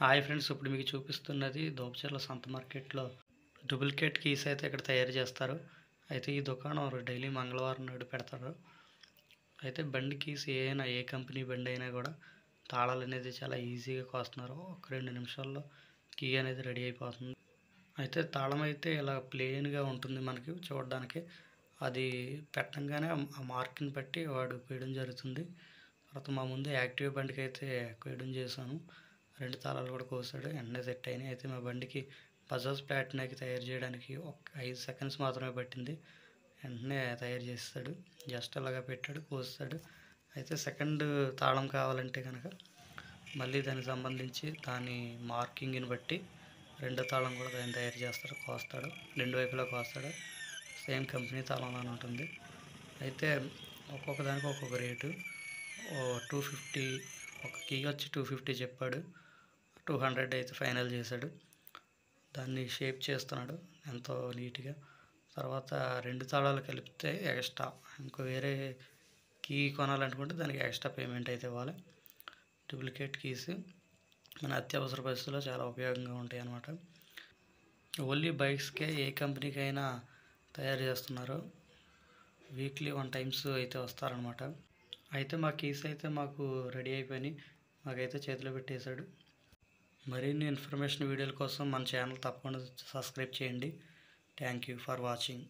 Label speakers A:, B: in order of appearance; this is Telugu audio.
A: హాయ్ ఫ్రెండ్స్, ఇప్పుడు మీకు చూపిస్తున్నది దోపచర్ల సంత మార్కెట్లో డూప్లికేట్ కీస్ అయితే ఇక్కడ తయారు చేస్తారు. అయితే ఈ దుకాణం డైలీ మంగళవారం నాడు పెడతారు. అయితే బండి కీస్ ఏ కంపెనీ బండి అయినా కూడా తాళాలు అనేది చాలా ఈజీగా కోస్తున్నారు. ఒక 2 నిమిషాల్లో కీ అనేది రెడీ అయిపోతుంది. అయితే తాళం అయితే ఇలా ప్లెయిన్గా ఉంటుంది మనకి చూడడానికి. అది పెట్టంగానే ఆ మార్క్ని బట్టి వాడు వేయడం జరుగుతుంది. తర్వాత మా ముందు యాక్టివ్ బండికి అయితే వేయడం చేశాను. 2 తాళాలు కూడా కోసాడు, వెంటనే సెట్ అయినాయి. అయితే మా బండికి బజాజ్ ప్లాటినాకి తయారు చేయడానికి ఒక 5 సెకండ్స్ మాత్రమే పట్టింది. వెంటనే తయారు చేస్తాడు, జస్ట్ అలాగా పెట్టాడు, కోస్తాడు. అయితే సెకండ్ తాళం కావాలంటే కనుక మళ్ళీ దానికి సంబంధించి దాని మార్కింగ్ని బట్టి రెండో తాళం కూడా దాన్ని తయారు చేస్తాడు, కోస్తాడు, 2 వైపులా కోస్తాడు. సేమ్ కంపెనీ తాళంలానే ఉంటుంది. అయితే ఒక్కొక్క దానికి ఒక్కొక్క రేటు. 250 ఒక కీ వచ్చి 250 చెప్పాడు. 200 అయితే ఫైనల్ చేశాడు. దాన్ని షేప్ చేస్తున్నాడు ఎంతో నీట్గా. తర్వాత 2 తాళాలు కలిపితే ఎక్స్ట్రా ఇంకో వేరే కీ కొనాలనుకుంటే దానికి ఎక్స్ట్రా పేమెంట్ అయితే ఇవ్వాలి. డూప్లికేట్ కీస్ మన అత్యవసర పరిస్థితుల్లో చాలా ఉపయోగంగా ఉంటాయి అన్నమాట. ఓన్లీ బైక్స్కే ఏ కంపెనీకైనా తయారు చేస్తున్నారు. వీక్లీ 1 టైమ్స్ అయితే వస్తారనమాట. అయితే మా కీస్ అయితే మాకు రెడీ అయిపోయినాయి, మాకైతే చేతిలో పెట్టేశాడు. మరిన్ని ఇన్ఫర్మేషన్ వీడియోల కోసం మన ఛానల్ తప్పకుండా సబ్స్క్రైబ్ చేయండి. Thank you for watching.